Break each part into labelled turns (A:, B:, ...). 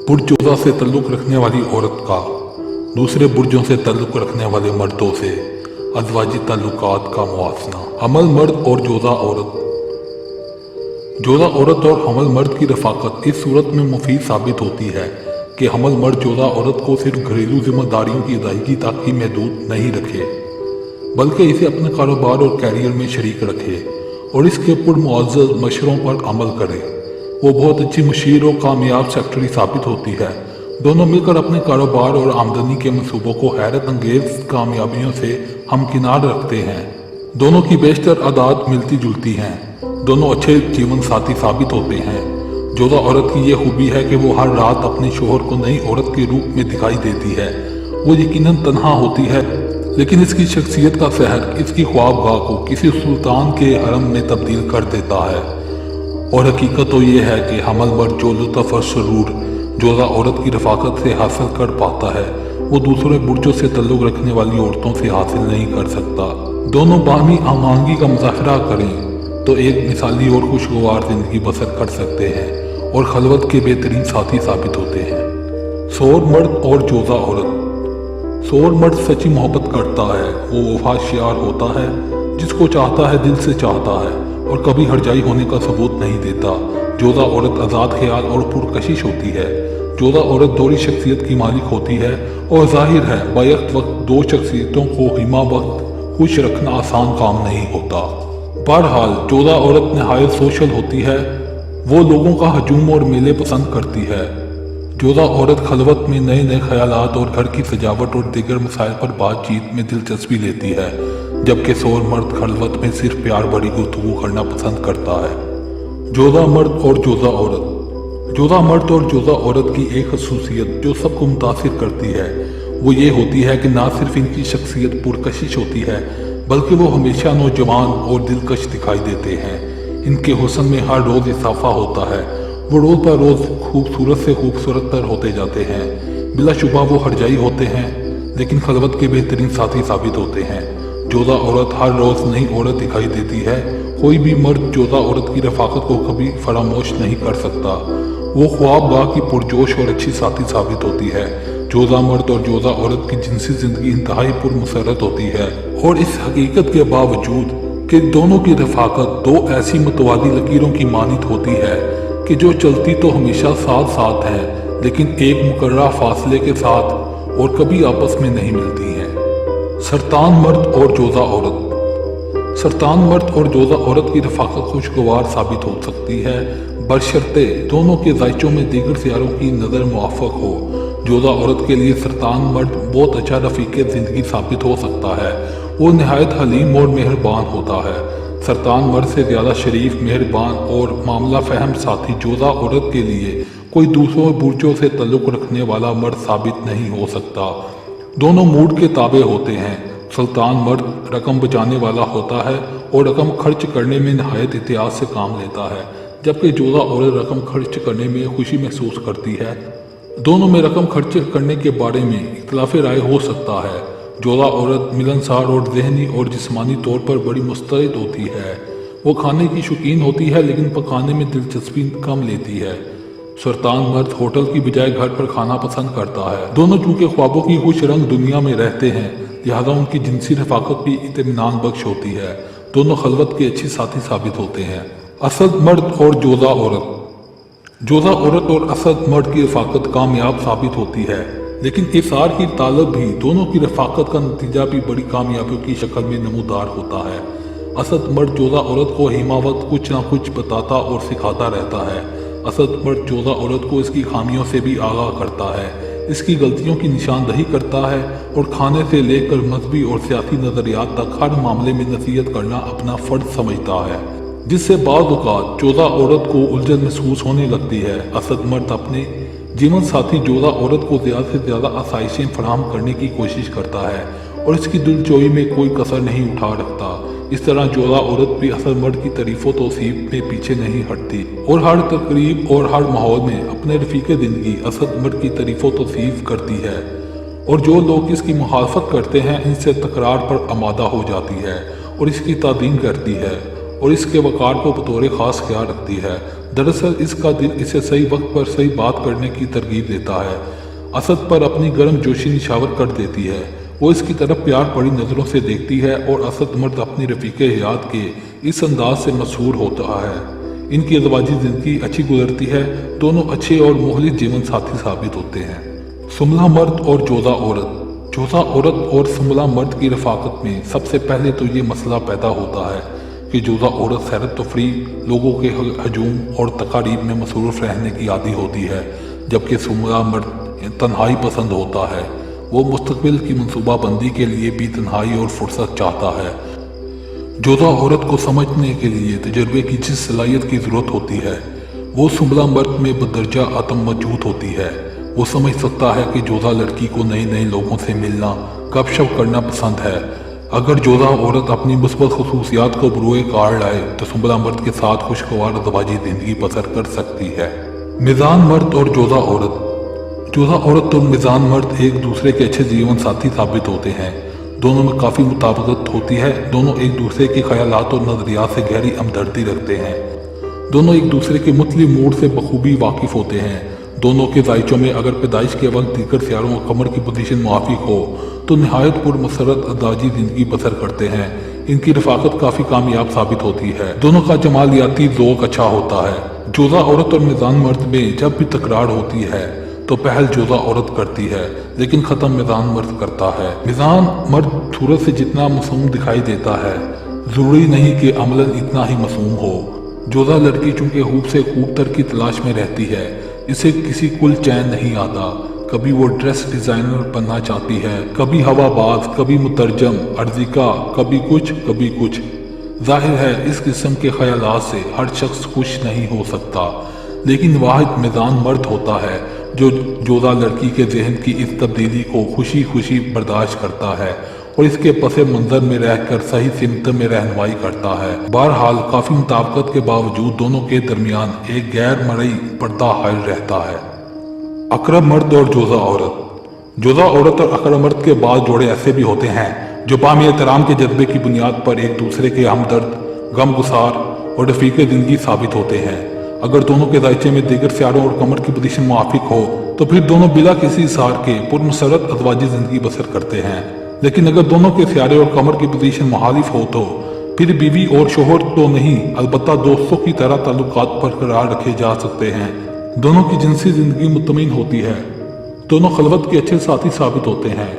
A: बुर्ज जोधा से ताल्लुक़ रखने वाली औरत का दूसरे बुर्जों से ताल्लुक़ रखने वाले मर्दों से अज़वाजी ताल्लुकात का मुआवजना। हमल मर्द और जोधा औरत। जोधा औरत और हमल मर्द की रफ़ाकत इस सूरत में मुफीद साबित होती है कि हमल मर्द जोधा औरत को सिर्फ घरेलू जिम्मेदारियों की अदायगी तक ही महदूद नहीं रखे, बल्कि इसे अपने कारोबार और कैरियर में शरीक रखे और इसके पुरमुअज़्ज़ज़ मशवरों पर अमल करे। वो बहुत अच्छी मुशीर और कामयाब सेक्रेटरी साबित होती है। दोनों मिलकर अपने कारोबार और आमदनी के मंसूबों को हैरत अंगेज कामयाबियों से हमकिनार रखते हैं। दोनों की बेशतर आदात मिलती जुलती हैं। दोनों अच्छे जीवन साथी साबित होते हैं। जोधा औरत की ये खूबी है कि वो हर रात अपने शोहर को नई औरत के रूप में दिखाई देती है। वो यकीनन तन्हा होती है, लेकिन इसकी शख्सियत का सहर इसकी ख्वाबगाह को किसी सुल्तान के हरम में तब्दील कर देता है। और हकीकत तो ये है कि हमल मर्द जो लुत्फ़ और सुरूर जोधा औरत की रफ़ाकत से हासिल कर पाता है, वो दूसरे बुर्जों से ताल्लुक़ रखने वाली औरतों से हासिल नहीं कर सकता। दोनों बाहमी आमांगी का मुज़ाहरा करें तो एक मिसाली और खुशगवार ज़िंदगी बसर कर सकते हैं और खलवत के बेहतरीन साथी साबित होते हैं। सोर मर्द और जोधा औरत। सोर मर्द सच्ची मोहब्बत करता है, वो वफादार होता है, जिसको चाहता है दिल से चाहता है और कभी हरजाई होने का सबूत नहीं देता। जोधा औरत आज़ाद ख्याल और पुरकशिश होती है। जोधा औरत दोहरी शख्सियत की मालिक होती है और जाहिर है बैक वक्त दो शख्सियतों को हिमा वक्त खुश रखना आसान काम नहीं होता। बहरहाल जोधा औरत नहायत सोशल होती है। वो लोगों का हजूम और मेले पसंद करती है। जोधा औरत खलवत में नए नए ख्यालात और घर की सजावट और दीगर मसाइल पर बातचीत में दिलचस्पी लेती है, जबकि सोर मर्द खलवत में सिर्फ प्यार भरी गुफ्तगू करना पसंद करता है। जोधा मर्द और जोधा औरत। जोधा मर्द और जोधा औरत की एक खसूसियत जो सबको मुतासिर करती है वो ये होती है कि ना सिर्फ इनकी शख्सियत पुरकशिश होती है, बल्कि वो हमेशा नौजवान और दिलकश दिखाई देते हैं। इनके हुस्न में हर रोज़ इजाफा होता है। वो रोज़ ब रोज़ खूबसूरत से खूबसूरत तर होते जाते हैं। बिलाशुबा वो हरजाई होते हैं, लेकिन खलवत के बेहतरीन साथी साबित होते हैं। जोधा औरत हर रोज़ नई औरत दिखाई देती है। कोई भी मर्द जोधा औरत की रफ़ाकत को कभी फरामोश नहीं कर सकता। वो ख्वाबगाह की पुरजोश और अच्छी साथी साबित होती है। जोधा मर्द और जोधा औरत की जिनसी जिंदगी इंतहाई पुरमसरत होती है, और इस हकीकत के बावजूद कि दोनों की रफ़ाकत दो ऐसी मुतवादी लकीरों की मानित होती है कि जो चलती तो हमेशा साथ साथ हैं, लेकिन एक मुकर्रर फासले के साथ और कभी आपस में नहीं मिलती हैं। सरतान मर्द और जोधा औरत। सरतान मर्द और जोधा औरत की रफ़ाकत खुशगवार साबित हो सकती है, बशर्ते दोनों के जायचों में दीगर सियारों की नज़र मुआफ़क हो। जोधा औरत के लिए सरतान मर्द बहुत अच्छा रफ़ीक़े ज़िंदगी साबित हो सकता है। वो नहायत हलीम और मेहरबान होता है। सरतान मर्द से ज़्यादा शरीफ, मेहरबान और मामला फ़हम साथी जोधा औरत के लिए कोई दूसरों बुर्जों से ताल्लुक़ रखने वाला मर्द साबित नहीं हो सकता। दोनों मूड के ताबे होते हैं। सुल्तान मर्द रकम बचाने वाला होता है और रकम खर्च करने में नहायत एहतियात से काम लेता है, जबकि जोधा औरत रकम खर्च करने में खुशी महसूस करती है। दोनों में रकम खर्च करने के बारे में इख्तिलाफ राय हो सकता है। जोधा औरत मिलनसार और ज़हनी और जिस्मानी तौर पर बड़ी मुस्तैद होती है। वो खाने की शौकीन होती है, लेकिन पकाने में दिलचस्पी कम लेती है। सरतान मर्द होटल की बजाय घर पर खाना पसंद करता है। दोनों चूँकि ख्वाबों की खुश रंग दुनिया में रहते हैं, लिहाजा उनकी जिनसी रफ़ाकत भी इत्मीनान बख्श होती है। दोनों खलवत के अच्छे साथी साबित होते हैं। असद मर्द और जोधा औरत। जोधा औरत और असद मर्द की रफ़ाकत कामयाब साबित होती है, लेकिन इसार की तालब भी दोनों की रफ़ाकत का नतीजा भी बड़ी कामयाबियों की शक्ल में नमूदार होता है। असद मर्द जोधा औरत को हिमावत कुछ ना कुछ बताता और सिखाता रहता है। असद मर्द जोधा औरत को इसकी खामियों से भी आगाह करता है, इसकी गलतियों की निशानदही करता है और खाने से लेकर मजहबी और सियासी नज़रियात तक हर मामले में नसीहत करना अपना फ़र्ज समझता है, जिससे बाज़ औक़ात जोधा औरत को उलझन महसूस होने लगती है। असद मर्द अपने जीवन साथी जोधा औरत को ज़्यादा से ज़्यादा आसाइशें फराहम करने की कोशिश करता है और इसकी दिलजोई में कोई कसर नहीं उठा रखता। इस तरह जोधा औरत भी असद मर्द की तारीफ़ व तौसीफ़ में पीछे नहीं हटती और हर तकरीब और हर माहौल में अपने रफ़ीक़े ज़िंदगी असद मर्द की तारीफ़ व तौसीफ़ करती है, और जो लोग इसकी मुखालफत करते हैं इनसे तकरार पर आमादा हो जाती है और इसकी ताज़ीम करती है और इसके वक़ार को बतौर ख़ास ख्याल रखती है। दरअसल इसका दिल इसे सही वक्त पर सही बात करने की तरगीब देता है। असद पर अपनी गर्म जोशी निछावर कर देती है। वो इसकी तरफ प्यार भरी नज़रों से देखती है और असद मर्द अपनी रफ़ीक़े हयात के इस अंदाज से मशहूर होता है। इनकी अज़वाजी ज़िंदगी अच्छी गुजरती है। दोनों अच्छे और मुखलिस जीवन साथी साबित होते हैं। सुमला मर्द और जोधा औरत। जोधा औरत और सुमला मर्द की रफ़ाकत में सबसे पहले तो ये मसला पैदा होता है कि जोधा औरत सैर तफरी, लोगों के हजूम और तकारीब में मसरूफ़ रहने की आदी होती है, जबकि सुमला मर्द तन्हाई पसंद होता है। वो मुस्तकबिल की मनसूबाबंदी के लिए भी तन्हाई और फुर्सत चाहता है। जोधा औरत को समझने के लिए तजर्बे की जिस सलाहियत की ज़रूरत होती है, वो सुमला मर्द में बदरजा आत्म मौजूद होती है। वो समझ सकता है कि जोधा लड़की को नए नए लोगों से मिलना, गपशप करना पसंद है। अगर जोधा औरत अपनी मुस्बत खसूसियात को बरूए कार लाए तो सुमला मर्द के साथ खुशगवार अज़वाजी ज़िंदगी बसर कर सकती है। मिज़ान मर्द और जोधा औरत। जोधा औरत और मिज़ान मर्द एक दूसरे के अच्छे जीवन साथी साबित होते हैं। दोनों में काफ़ी मुताबिकत होती है। दोनों एक दूसरे के ख्यालात और नज़रियात से गहरी हमदर्दी रखते हैं। दोनों एक दूसरे के मुतली मूड से बखूबी वाकिफ़ होते हैं। दोनों के जायचों में अगर पैदाइश के वक्त दीगर सियारों और कमर की पोजीशन मुआफिक हो तो नहायत पुरमसरत अज़वाजी ज़िंदगी बसर करते हैं। इनकी रफ़ाकत काफ़ी कामयाब साबित होती है। दोनों का जमालियाती ज़ौक़ अच्छा होता है। जोधा औरत और मिज़ान मर्द में जब भी तकरार होती है तो पहल जोधा औरत करती है, लेकिन ख़त्म मिज़ान मर्द करता है। मिज़ान मर्द सूरत से जितना मासूम दिखाई देता है, ज़रूरी नहीं कि अमलन इतना ही मासूम हो। जोधा लड़की चूँकि खूब से खूब तर की तलाश में रहती है, इसे किसी कुल चैन नहीं आता। कभी वो ड्रेस डिज़ाइनर बनना चाहती है, कभी हवाबाज, कभी मुतरजम, अर्जिका, कभी कुछ। जाहिर है इस किस्म के ख्यालात से हर शख्स खुश नहीं हो सकता, लेकिन वाहिद मिज़ान मर्द होता है जो जोधा लड़की के जहन की इस तब्दीली को खुशी खुशी बर्दाश्त करता है और इसके पस मंज़र में रहकर सही सिमत में रहनुमाई करता है। बहरहाल काफ़ी मुताबिकत के बावजूद दोनों के दरमियान एक गैर मरई पर्दा हायल रहता है। अकरब मर्द और जोधा औरत। जोधा औरत और अकरब मर्द के बाद जोड़े ऐसे भी होते हैं जो बामी एहतराम के जज्बे की बुनियाद पर एक दूसरे के हमदर्द, गमगुसार और रफ़ीक़े ज़िंदगी साबित होते हैं। अगर दोनों के जायचे में दीगर सियारों और कमर की पोजीशन मुआफिक हो तो फिर दोनों बिला किसी इसार के पुरमसरत अज़वाजी ज़िंदगी बसर करते हैं। लेकिन अगर दोनों के सियारे और कमर की पोजीशन मुखालिफ हो तो फिर बीवी और शोहर तो नहीं, अलबत्ता दोस्तों की तरह ताल्लुकात बरकरार रखे जा सकते हैं। दोनों की जिनसी ज़िंदगी मुतमईन होती है। दोनों खलवत के अच्छे साथी साबित होते हैं।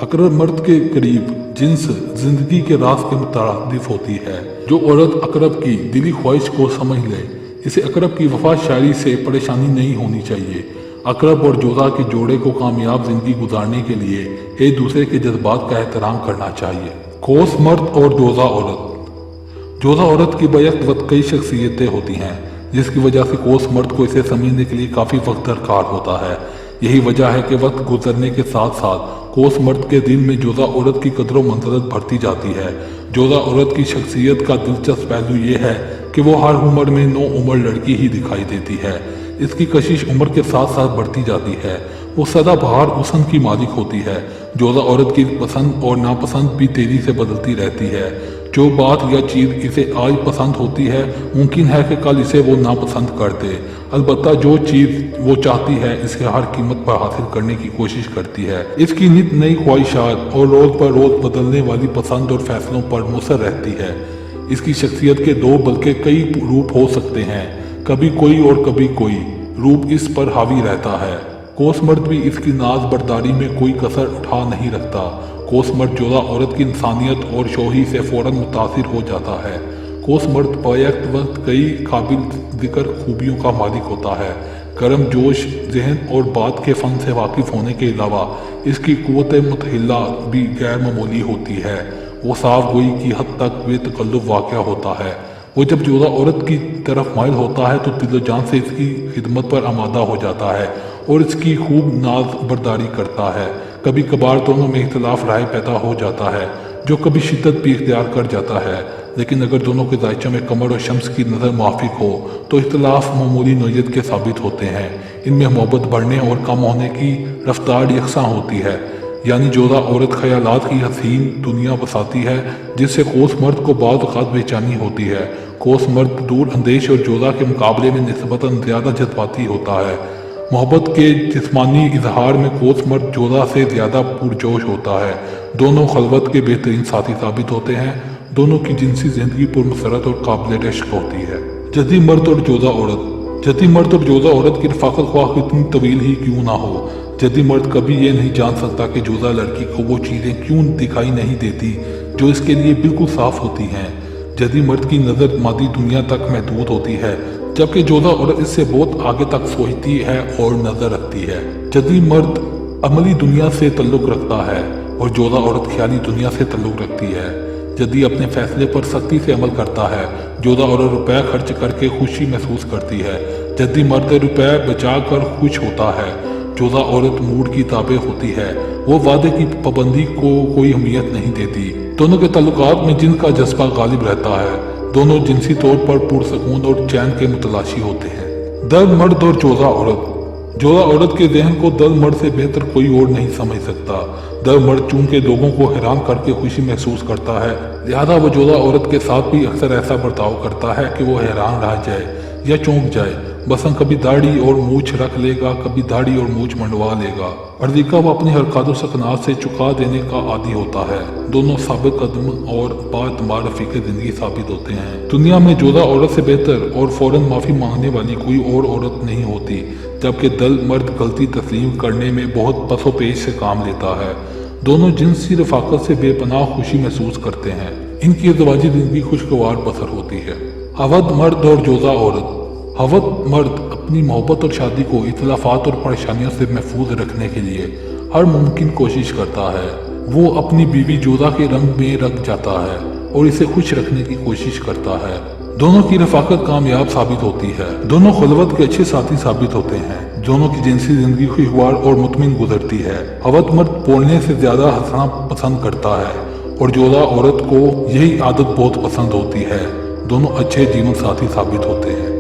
A: अकरब मर्द के करीब जिन्स जिंदगी के राज के मुतारिफ होती है। जो औरत अकरब की दिली ख्वाहिश को समझ ले, इसे अकरब की वफा शायरी से परेशानी नहीं होनी चाहिए। अकरब और जोधा के जोड़े को कामयाब जिंदगी गुजारने के लिए एक दूसरे के जज्बात का एहतराम करना चाहिए। कोस मर्द और जोधा औरत। जोधा औरत की बैक वक्त कई शख्सियतें होती हैं, जिसकी वजह से कोस मर्द को इसे समझने के लिए काफ़ी वक्त दरकार होता है। यही वजह है कि वक्त गुजरने के साथ साथ कोस मर्द के दिल में जोधा औरत की कदर मंजरत बढ़ती जाती है। जोधा औरत की शख्सियत का दिलचस्प पहलू ये है कि वो हर उम्र में नौ उम्र लड़की ही दिखाई देती है। इसकी कशिश उम्र के साथ साथ बढ़ती जाती है। वो सदाबहार हुस्न की मालिक होती है। जोधा औरत की पसंद और नापसंद भी तेजी से बदलती रहती है। जो बात या चीज़ इसे आज पसंद होती है, मुमकिन है कि कल इसे वो नापसंद कर दे। अलबत्ता जो चीज़ वो चाहती है, इसे हर कीमत पर हासिल करने की कोशिश करती है। इसकी नित नई ख्वाहिशात और रोज़ पर रोज़ बदलने वाली पसंद और फैसलों पर मुसर रहती है। इसकी शख्सियत के दो बल्कि कई रूप हो सकते हैं, कभी कोई और कभी कोई रूप इस पर हावी रहता है। कोस मर्द भी इसकी नाज बर्दारी में कोई कसर उठा नहीं रखता। कोस मर्द जोधा औरत की इंसानियत और शोही से फौरन मुतासिर हो जाता है। कोस मर्द बैक वक्त कई काबिल जिक्र खूबियों का मालिक होता है। गर्म जोश जहन और बात के फ़न से वाकिफ़ होने के अलावा इसकी क़ुव्वत मुतहिला भी गैर मामूली होती है। वो साफ गोई की हद तक बेतकल्लुफ़ वाक़या होता है। वो जब जोधा औरत की तरफ माइल होता है तो दिलो जान से इसकी खिदमत पर आमादा हो जाता है और इसकी खूब नाज बर्दारी करता है। कभी कभार दोनों में इख्तलाफ राय पैदा हो जाता है, जो कभी शिद्दत भी इख्तियार कर जाता है। लेकिन अगर दोनों के दायचे में कमर और शम्स की नज़र मुआफिक हो तो इख्तलाफ मामूली नौयत के साबित होते हैं। इनमें मोहब्बत बढ़ने और कम होने की रफ्तार यकसां होती है। यानी जोधा औरत ख्यालात की हसीन दुनिया बसाती है, जिससे कोस मर्द को बाद औक़ात बेचैनी होती है। कोस मर्द दूर अंदेश और जोधा के मुकाबले में निस्बतन ज़्यादा जज्बाती होता है। मोहब्बत के जिस्मानी इजहार में कोस मर्द जोधा से ज़्यादा पुरजोश होता है। दोनों खलवत के बेहतरीन साथी साबित होते हैं। दोनों की जिनसी जिंदगी पुरमसरत और काबिल इश्क होती है। जदी मर्द और जोधा औरत। जदी मर्द और जोधा औरत की रफ़ाकत ख्वाह कितनी तवील ही क्यों ना हो, जदी मर्द कभी ये नहीं जान सकता कि जोधा लड़की को वो चीज़ें क्यों दिखाई नहीं देती जो इसके लिए बिल्कुल साफ होती हैं। जदी मर्द की नज़र मादी दुनिया तक महदूद होती है, जबकि जोधा औरत इससे बहुत आगे तक सोचती है और नज़र रखती है। जदी मर्द अमली दुनिया से तल्लुक़ रखता है और जोधा औरत ख्याली दुनिया से तल्लुक़ रखती है। जदी अपने फैसले पर सख्ती से अमल करता है, जोधा औरत रुपए खर्च करके खुशी महसूस करती है। जदी मर्द रुपए बचा कर खुश होता है, जोधा औरत मूड की ताबे होती है। वो वादे की पाबंदी को कोई अहमियत नहीं देती। दोनों के ताल्लुकात में जिनका जज्बा गालिब रहता है। दोनों जिनसी तौर पर पुरसकून और चैन के मुतलाशी होते हैं। दर्द मर्द और जोधा औरत। जोधा औरत के जहन को दर्द मर्द से बेहतर कोई और नहीं समझ सकता। दर्द मर्द चूंकि लोगों को हैरान करके खुशी महसूस करता है, लिहाजा वो जोधा औरत के साथ भी अक्सर ऐसा बर्ताव करता है कि वो हैरान रह जाए या चौंक जाए। बसं कभी दाढ़ी और मूछ रख लेगा, कभी दाढ़ी और मूछ मंडवा लेगा। अर्दिका वो अपनी हरकत और सकनात से चुका देने का आदी होता है। दोनों साबित कदम और बातमार रफीक जिंदगी साबित होते हैं। दुनिया में जोधा औरत से बेहतर और फौरन माफी मांगने वाली कोई और औरत नहीं होती, जबकि दल मर्द गलती तस्लीम करने में बहुत पसोपेश से काम लेता है। दोनों जिनसी रफाकत से बेपनाह खुशी महसूस करते हैं। इनकी अज़वाजी जिंदगी खुशगवार बसर होती है। अवध मर्द और जोधा औरत। अवध मर्द अपनी मोहब्बत और शादी को इख्तिलाफात और परेशानियों से महफूज रखने के लिए हर मुमकिन कोशिश करता है। वो अपनी बीवी जोधा के रंग में रंग जाता है और इसे खुश रखने की कोशिश करता है। दोनों की रफाकत कामयाब साबित होती है। दोनों खलवत के अच्छे साथी साबित होते हैं। दोनों की जिनसी जिंदगी खुशगवार और मुतमिन गुजरती है। अवध मर्द बोलने से ज्यादा हंसना पसंद करता है और जोधा औरत को यही आदत बहुत पसंद होती है। दोनों अच्छे जीवन साथी साबित होते हैं।